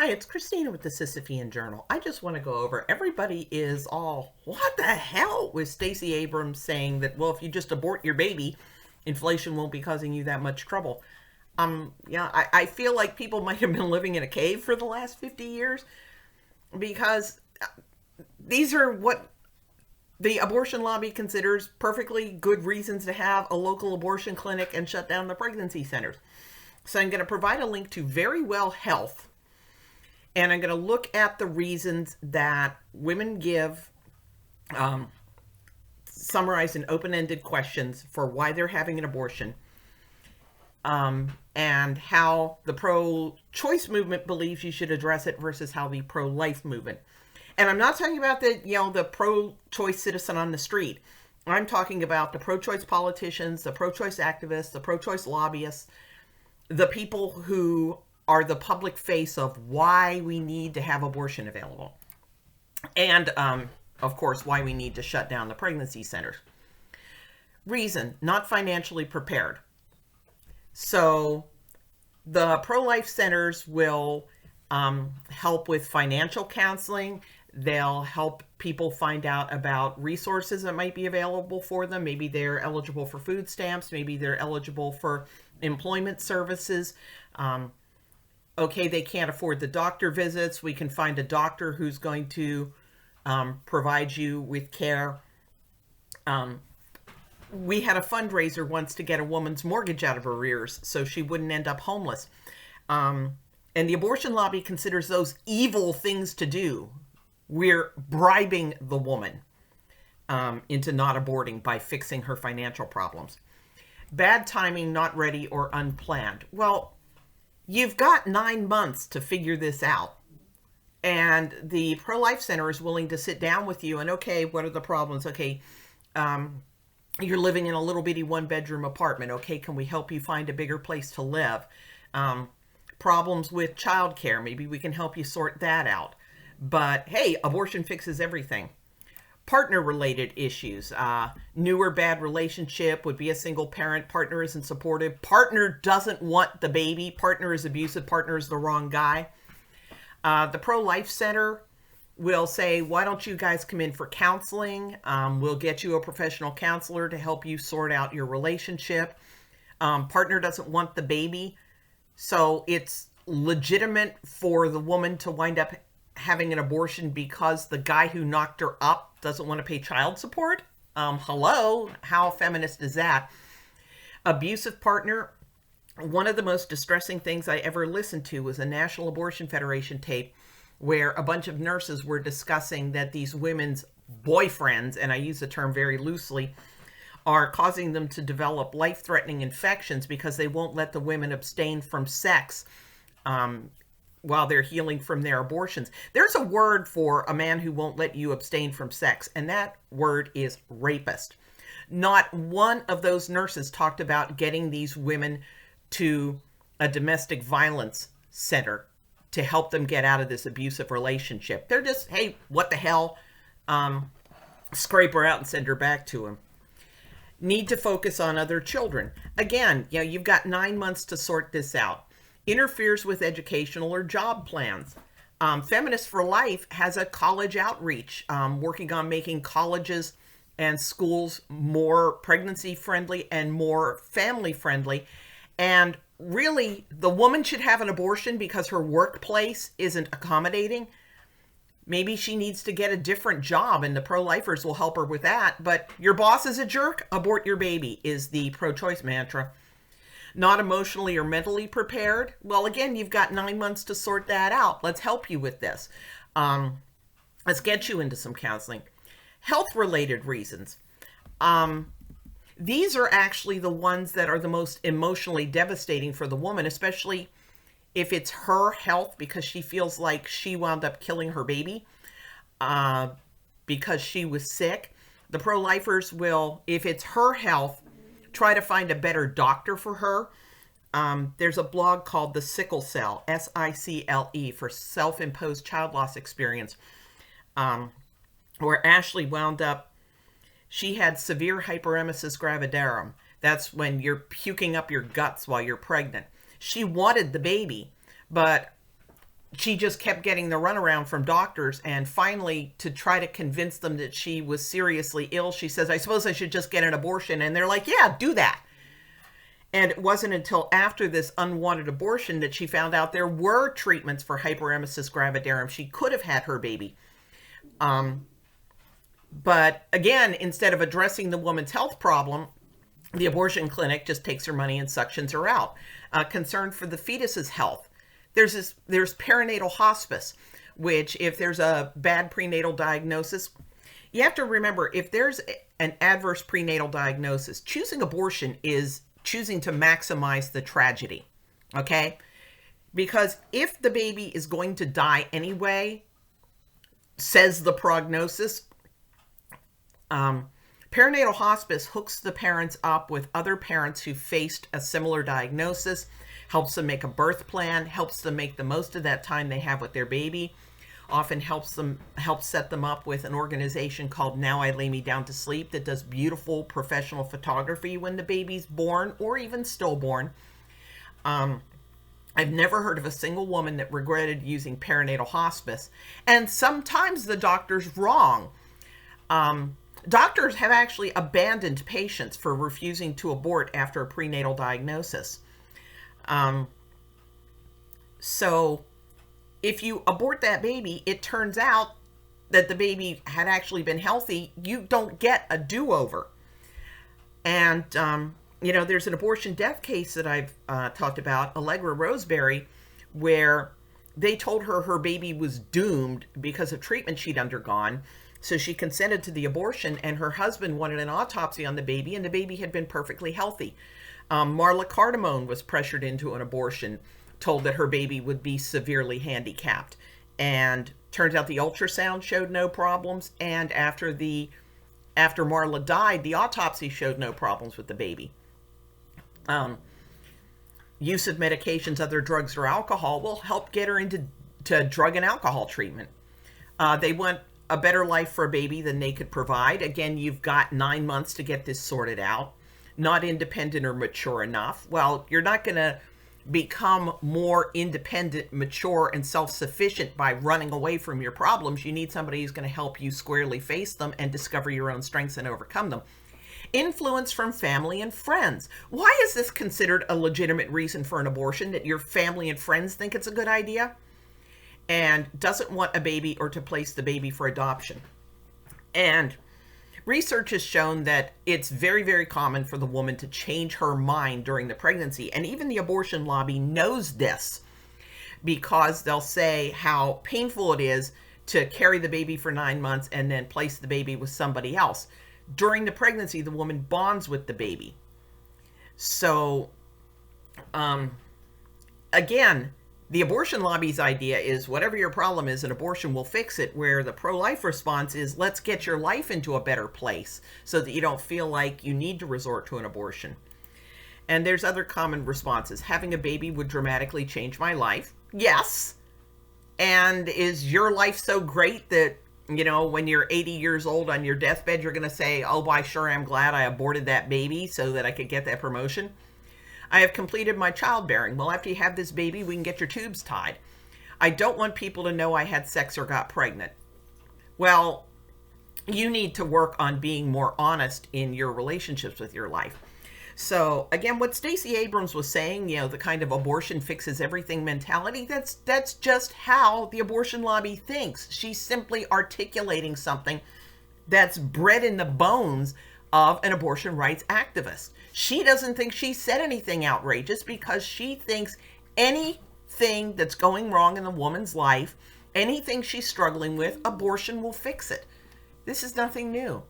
Hi, it's Christina with the Sisyphean Journal. I just want to go over, everybody is all, what the hell, with Stacey Abrams saying that, well, if you just abort your baby, inflation won't be causing you that much trouble. I feel like people might have been living in a cave for the last 50 years because these are what the abortion lobby considers perfectly good reasons to have a local abortion clinic and shut down the pregnancy centers. So I'm going to provide a link to Very Well Health, and I'm going to look at the reasons that women give, summarized in open-ended questions for why they're having an abortion, and how the pro-choice movement believes you should address it versus how the pro-life movement. And I'm not talking about the pro-choice citizen on the street. I'm talking about the pro-choice politicians, the pro-choice activists, the pro-choice lobbyists, the people who are the public face of why we need to have abortion available. And, of course, why we need to shut down the pregnancy centers. Reason, not financially prepared. So the pro-life centers will help with financial counseling. They'll help people find out about resources that might be available for them. Maybe they're eligible for food stamps. Maybe they're eligible for employment services. Okay, they can't afford the doctor visits. We can find a doctor who's going to provide you with care. We had a fundraiser once to get a woman's mortgage out of arrears so she wouldn't end up homeless. And the abortion lobby considers those evil things to do. We're bribing the woman into not aborting by fixing her financial problems. Bad timing, not ready, or unplanned. Well, you've got 9 months to figure this out. And the pro-life center is willing to sit down with you and, okay, what are the problems? Okay, you're living in a little bitty one-bedroom apartment. Okay, can we help you find a bigger place to live? Problems with childcare. Maybe we can help you sort that out. But, hey, abortion fixes everything. Partner-related issues. New or bad relationship, would be a single parent. Partner isn't supportive. Partner doesn't want the baby. Partner is abusive. Partner is the wrong guy. The pro-life center will say, why don't you guys come in for counseling? We'll get you a professional counselor to help you sort out your relationship. Partner doesn't want the baby. So it's legitimate for the woman to wind up having an abortion because the guy who knocked her up doesn't want to pay child support? Hello? How feminist is that? Abusive partner. One of the most distressing things I ever listened to was a National Abortion Federation tape where a bunch of nurses were discussing that these women's boyfriends, and I use the term very loosely, are causing them to develop life-threatening infections because they won't let the women abstain from sex while they're healing from their abortions. There's a word for a man who won't let you abstain from sex, and that word is rapist. Not one of those nurses talked about getting these women to a domestic violence center to help them get out of this abusive relationship. They're just, hey, what the hell? Scrape her out and send her back to him. Need to focus on other children. Again, you've got 9 months to sort this out. Interferes with educational or job plans. Feminists for Life has a college outreach, working on making colleges and schools more pregnancy friendly and more family friendly. And really, the woman should have an abortion because her workplace isn't accommodating. Maybe she needs to get a different job and the pro-lifers will help her with that. But your boss is a jerk, abort your baby is the pro-choice mantra. Not emotionally or mentally prepared. Well, again, you've got 9 months to sort that out. Let's help you with this. Let's get you into some counseling. Health-related reasons. These are actually the ones that are the most emotionally devastating for the woman, especially if it's her health because she feels like she wound up killing her baby because she was sick. The pro-lifers will, if it's her health, try to find a better doctor for her. There's a blog called The Sickle Cell, SICLE, for self-imposed child loss experience, where Ashley wound up, she had severe hyperemesis gravidarum. That's when you're puking up your guts while you're pregnant. She wanted the baby, but she just kept getting the runaround from doctors. And finally, to try to convince them that she was seriously ill, she says, I suppose I should just get an abortion. And they're like, yeah, do that. And it wasn't until after this unwanted abortion that she found out there were treatments for hyperemesis gravidarum. She could have had her baby. But again, instead of addressing the woman's health problem, the abortion clinic just takes her money and suctions her out. Concern for the fetus's health. There's perinatal hospice, which if there's a bad prenatal diagnosis, you have to remember, if there's an adverse prenatal diagnosis, choosing abortion is choosing to maximize the tragedy, okay? Because if the baby is going to die anyway, says the prognosis, perinatal hospice hooks the parents up with other parents who faced a similar diagnosis, helps them make a birth plan, helps them make the most of that time they have with their baby, often helps set them up with an organization called Now I Lay Me Down to Sleep that does beautiful professional photography when the baby's born or even stillborn. I've never heard of a single woman that regretted using perinatal hospice. And sometimes the doctor's wrong. Doctors have actually abandoned patients for refusing to abort after a prenatal diagnosis. So if you abort that baby, it turns out that the baby had actually been healthy. You don't get a do-over. And, there's an abortion death case that I've talked about, Allegra Roseberry, where they told her her baby was doomed because of treatment she'd undergone. So she consented to the abortion, and her husband wanted an autopsy on the baby, and the baby had been perfectly healthy. Marla Cardamone was pressured into an abortion, told that her baby would be severely handicapped. And turns out the ultrasound showed no problems, and after Marla died, the autopsy showed no problems with the baby. Use of medications, other drugs, or alcohol will help get her into drug and alcohol treatment. They want a better life for a baby than they could provide. Again, you've got 9 months to get this sorted out. Not independent or mature enough. Well, you're not going to become more independent, mature, and self-sufficient by running away from your problems. You need somebody who's going to help you squarely face them and discover your own strengths and overcome them. Influence from family and friends. Why is this considered a legitimate reason for an abortion, that your family and friends think it's a good idea and doesn't want a baby or to place the baby for adoption? And research has shown that it's very, very common for the woman to change her mind during the pregnancy. And even the abortion lobby knows this, because they'll say how painful it is to carry the baby for 9 months and then place the baby with somebody else. During the pregnancy, the woman bonds with the baby. So, again, the abortion lobby's idea is whatever your problem is, an abortion will fix it, where the pro-life response is, let's get your life into a better place so that you don't feel like you need to resort to an abortion. And there's other common responses. Having a baby would dramatically change my life. Yes. And is your life so great that, when you're 80 years old on your deathbed, you're going to say, oh, I sure am glad I aborted that baby so that I could get that promotion? I have completed my childbearing. Well, after you have this baby, we can get your tubes tied. I don't want people to know I had sex or got pregnant. Well, you need to work on being more honest in your relationships with your life. So again, what Stacey Abrams was saying, the kind of abortion fixes everything mentality, that's just how the abortion lobby thinks. She's simply articulating something that's bred in the bones of an abortion rights activist. She doesn't think she said anything outrageous because she thinks anything that's going wrong in the woman's life, anything she's struggling with, abortion will fix it. This is nothing new.